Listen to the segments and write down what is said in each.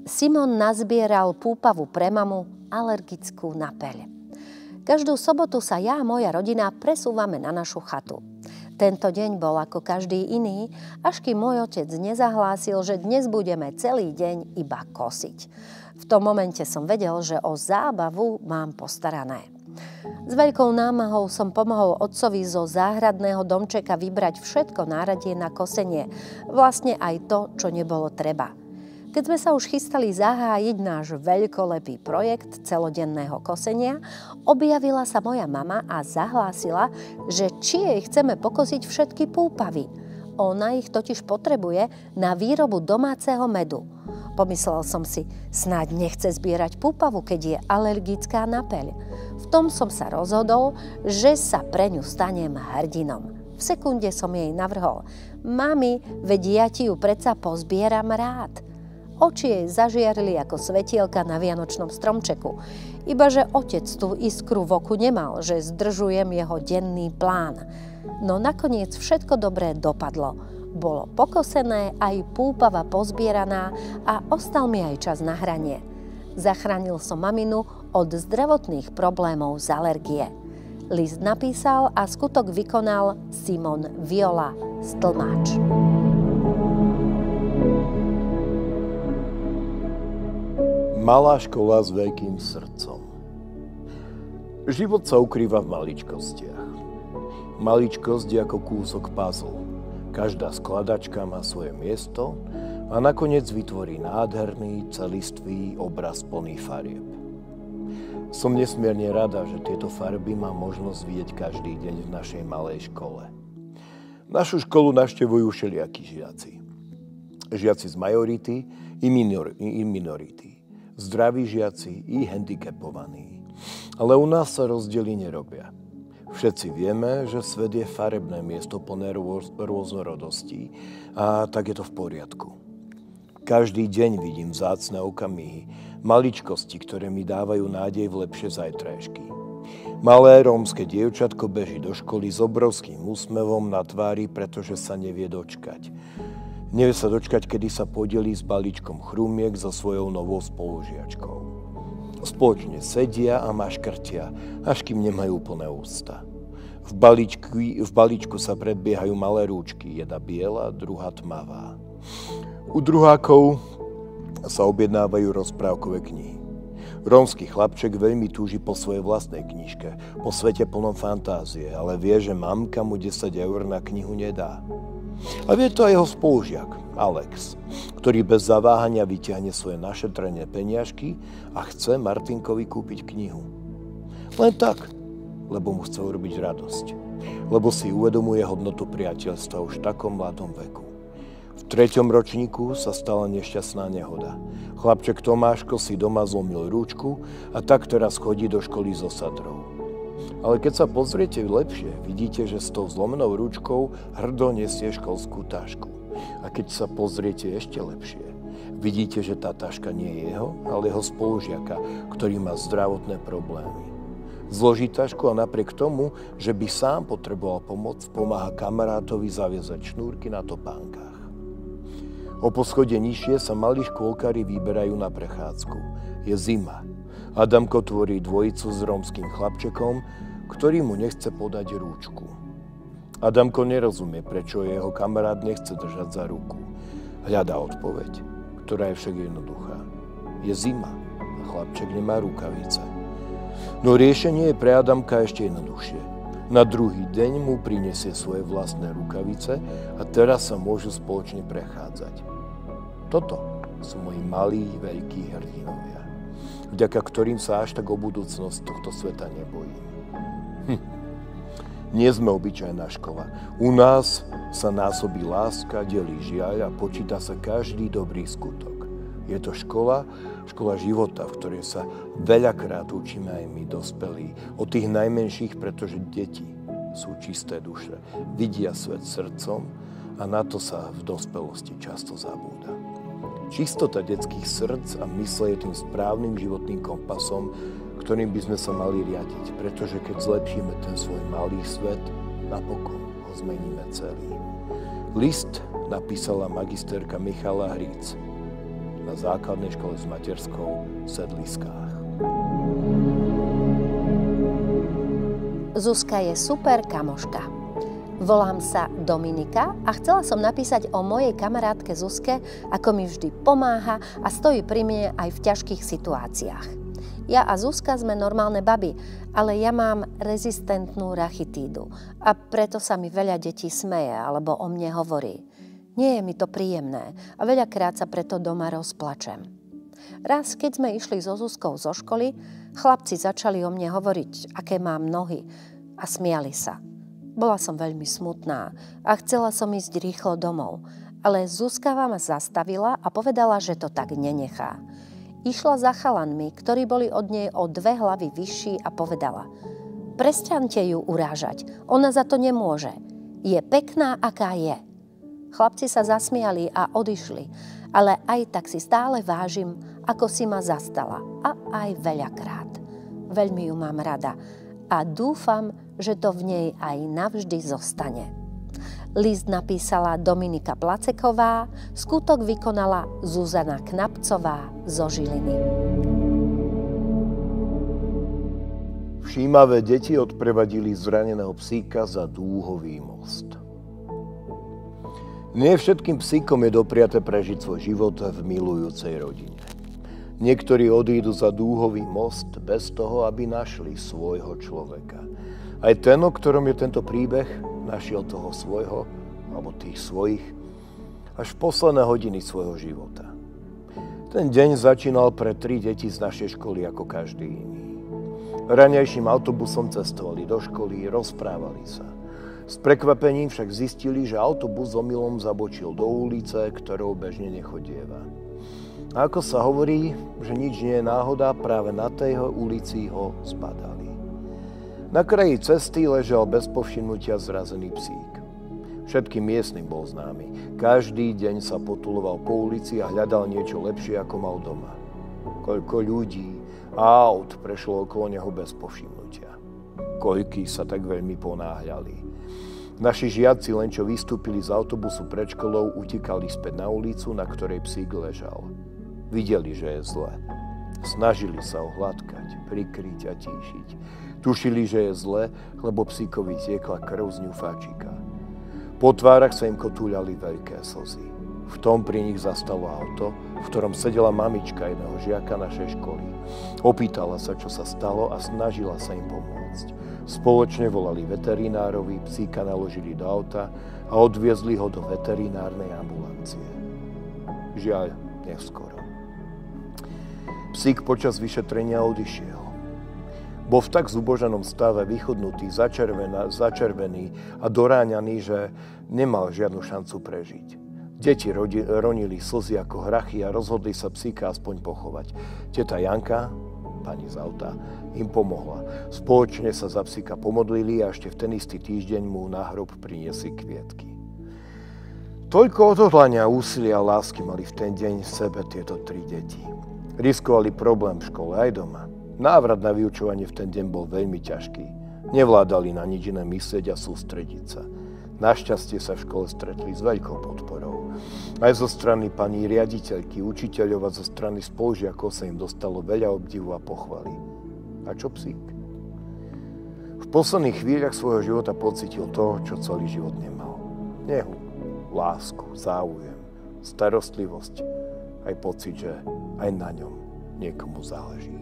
Simon nazbieral púpavu pre mamu alergickú napeľ. Každú sobotu sa ja a moja rodina presúvame na našu chatu. Tento deň bol ako každý iný, až kým môj otec nezahlásil, že dnes budeme celý deň iba kosiť. V tom momente som vedel, že o zábavu mám postarané. S veľkou námahou som pomohol otcovi zo záhradného domčeka vybrať všetko náradie na kosenie, vlastne aj to, čo nebolo treba. Keď sme sa už chystali zahájiť náš veľkolepý projekt celodenného kosenia, objavila sa moja mama a zahlásila, že či jej chceme pokosiť všetky púpavy. Ona ich totiž potrebuje na výrobu domáceho medu. Pomyslel som si, snáď nechce zbierať púpavu, keď je alergická napeľ. V tom som sa rozhodol, že sa pre ňu stanem hrdinom. V sekunde som jej navrhol: Mami, veď ja ti ju predsa pozbieram rád. Oči jej zažiarili ako svetielka na vianočnom stromčeku. Ibaže otec tú iskru v oku nemal, že zdržujem jeho denný plán. No nakoniec všetko dobré dopadlo. Bolo pokosené, aj púpava pozbieraná a ostal mi aj čas na hranie. Zachránil som maminu od zdravotných problémov z alergie. List napísal a skutok vykonal Simon Viola, Stlmáč. Malá škola s veľkým srdcom. Život sa ukrýva v maličkostiach. Maličkosť je ako kúsok puzzle. Každá skladačka má svoje miesto a nakoniec vytvorí nádherný, celistvý obraz plný farieb. Som nesmierne rada, že tieto farby mám možnosť vidieť každý deň v našej malej škole. Našu školu navštevujú všelijakí žiaci. Žiaci z majority i minority. Zdraví žiaci i handicapovaní. Ale u nás sa rozdiely nerobia. Všetci vieme, že svet je farebné miesto plné rôznorodostí a tak je to v poriadku. Každý deň vidím vzácne okamihy, maličkosti, ktoré mi dávajú nádej v lepšie zajtrajšky. Malé rómske dievčatko beží do školy s obrovským úsmevom na tvári, pretože sa nevie dočkať. Nevie sa dočkať, kedy sa podelí s balíčkom chrúmiek so svojou novou spolužiačkou. Spoločne sedia a maškrtia, až kým nemajú plné ústa. V balíčku sa predbiehajú malé rúčky, jedna biela, druhá tmavá. U druhákov sa objednávajú rozprávkové knihy. Rómsky chlapček veľmi túži po svojej vlastnej knižke, po svete plnom fantázie, ale vie, že mamka mu 10 eur na knihu nedá. A vie to aj jeho spolužiak, Alex, ktorý bez zaváhania vyťahne svoje našetrené peniažky a chce Martinkovi kúpiť knihu. Len tak, lebo mu chce urobiť radosť. Lebo si uvedomuje hodnotu priateľstva už v takom mladom veku. V 3. ročníku sa stala nešťastná nehoda. Chlapček Tomáško si doma zlomil rúčku a tak teraz chodí do školy so sadrou. Ale keď sa pozriete lepšie, vidíte, že s tou zlomenou rúčkou hrdo nesie školskú tašku. A keď sa pozriete ešte lepšie, vidíte, že tá taška nie je jeho, ale jeho spolužiaka, ktorý má zdravotné problémy. Zloží tašku a napriek tomu, že by sám potreboval pomoc, pomáha kamarátovi zaviazať šnúrky na topánkach. O poschodie nižšie sa malí škôlkári vyberajú na prechádzku. Je zima. Adamko tvorí dvojicu s rómskym chlapčekom, ktorý mu nechce podať rúčku. Adamko nerozumie, prečo jeho kamarát nechce držať za ruku. Hľadá odpoveď, ktorá je však jednoduchá. Je zima a chlapček nemá rukavice. No riešenie je pre Adamka ešte jednoduchšie. Na druhý deň mu prinesie svoje vlastné rukavice a teraz sa môžu spoločne prechádzať. Toto sú moji malí, veľkí hrdinovia, vďaka ktorým sa až tak o budúcnosť tohto sveta nebojím. Nie sme obyčajná škola. U nás sa násobí láska, delí žiaľ a počíta sa každý dobrý skutok. Je to škola života, v ktorej sa veľakrát učíme aj my, dospelí, od tých najmenších, pretože deti sú čisté duše, vidia svet srdcom a na to sa v dospelosti často zabúda. Čistota detských srdc a mysle je tým správnym životným kompasom, ktorým by sme sa mali riadiť, pretože keď zlepšíme ten svoj malý svet, napokon ho zmeníme celý. List napísala magisterka Michala Hríc. na základnej škole s materskou v Sedliskách. Zuzka je super kamoška. Volám sa Dominika a chcela som napísať o mojej kamarátke Zuzke, ako mi vždy pomáha a stojí pri mne aj v ťažkých situáciách. Ja a Zuzka sme normálne baby, ale ja mám rezistentnú rachitídu a preto sa mi veľa detí smeje alebo o mne hovorí. Nie je mi to príjemné a veľakrát sa preto doma rozplačem. Raz, keď sme išli so Zuzkou zo školy, chlapci začali o mne hovoriť, aké mám nohy a smiali sa. Bola som veľmi smutná a chcela som ísť rýchlo domov, ale Zuzka ma zastavila a povedala, že to tak nenechá. Išla za chalanmi, ktorí boli od nej o 2 hlavy vyšší a povedala: prestaňte ju urážať, ona za to nemôže. Je pekná, aká je. Chlapci sa zasmiali a odišli, ale aj tak si stále vážim, ako si ma zastala a aj veľakrát. Veľmi ju mám rada a dúfam, že to v nej aj navždy zostane. List napísala Dominika Placeková, skutok vykonala Zuzana Knapcová zo Žiliny. Všímavé deti odprevadili zraneného psíka za Dúhový most. Nie všetkým psíkom je dopriate prežiť svoj život v milujúcej rodine. Niektorí odídu za Dúhový most bez toho, aby našli svojho človeka. Aj ten, o ktorom je tento príbeh, našiel toho svojho, alebo tých svojich, až v posledné hodiny svojho života. Ten deň začínal pre 3 deti z našej školy ako každý iný. Raňajším autobusom cestovali do školy, rozprávali sa. S prekvapením však zistili, že autobus omylom zabočil do ulice, ktorou bežne nechodieva. A ako sa hovorí, že nič nie je náhoda, práve na tej ulici ho zbadali. Na kraji cesty ležal bez povšimnutia zrazený psík. Všetkým miestnym bol známy. Každý deň sa potuloval po ulici a hľadal niečo lepšie, ako mal doma. Koľko ľudí a aut prešlo okolo neho bez povšimnutia. Koľkí sa tak veľmi ponáhľali. Naši žiaci, len čo vystúpili z autobusu pred školou, utekali späť na ulicu, na ktorej psík ležal. Videli, že je zle. Snažili sa ho hladkať, prikryť a tíšiť. Tušili, že je zle, lebo psíkovi tiekla krv z ňufáčika. Po tvárach sa im kotúľali veľké slzy. V tom pri nich zastalo auto, v ktorom sedela mamička jedného žiaka našej školy. Opýtala sa, čo sa stalo a snažila sa im pomôcť. Spoločne volali veterinárovi, psíka naložili do auta a odviezli ho do veterinárnej ambulancie. Žiaľ, neskoro. Psík počas vyšetrenia odišiel. Bol v tak zuboženom stave, vychudnutý, začervený a doráňaný, že nemal žiadnu šancu prežiť. Deti ronili slzy ako hrachy a rozhodli sa psíka aspoň pochovať. Teta Janka, pani z auta, im pomohla. Spoločne sa za psíka pomodlili a ešte v ten istý týždeň mu na hrob priniesli kvietky. Toľko odhodlania, úsilia a lásky mali v ten deň v sebe tieto 3 deti. Riskovali problém v škole aj doma. Návrat na vyučovanie v ten deň bol veľmi ťažký. Nevládali na nič iné myslieť a sústrediť sa. Našťastie sa v škole stretli s veľkou podporou. Aj zo strany pani riaditeľky, učiteľov a zo strany spolužiakov sa im dostalo veľa obdivu a pochvaly. A čo psík? V posledných chvíľach svojho života pocítil to, čo celý život nemal. Nehu, lásku, záujem, starostlivosť, aj pocit, že aj na ňom niekomu záleží.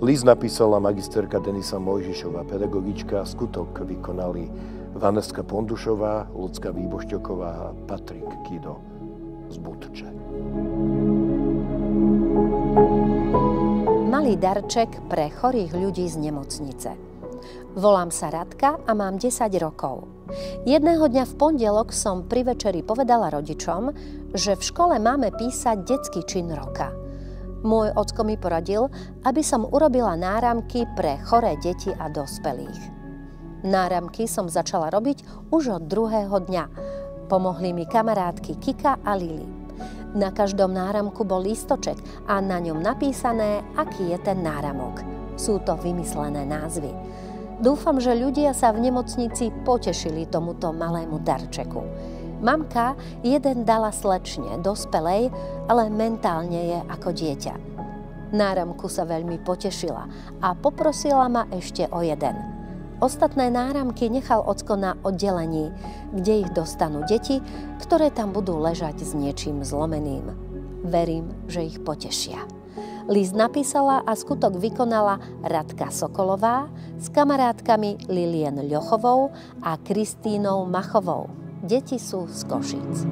List napísala magisterka Denisa Mojžišová, pedagogička, skutok vykonali Vaneska Pondušová, Lucka Výbošťoková a Patrik Kido z Budče. Malý darček pre chorých ľudí z nemocnice. Volám sa Radka a mám 10 rokov. Jedného dňa v pondelok som pri večeri povedala rodičom, že v škole máme písať detský čin roka. Môj ocko mi poradil, aby som urobila náramky pre choré deti a dospelých. Náramky som začala robiť už od druhého dňa. Pomohli mi kamarátky Kika a Lili. Na každom náramku bol lístoček a na ňom napísané, aký je ten náramok. Sú to vymyslené názvy. Dúfam, že ľudia sa v nemocnici potešili tomuto malému darčeku. Mamka jeden dala slečne, dospelej, ale mentálne je ako dieťa. Náramku sa veľmi potešila a poprosila ma ešte o jeden. Ostatné náramky nechal ocko na oddelení, kde ich dostanú deti, ktoré tam budú ležať s niečím zlomeným. Verím, že ich potešia. List napísala a skutok vykonala Radka Sokolová s kamarátkami Lilien Ľochovou a Kristínou Machovou. Deti sú z Košíc.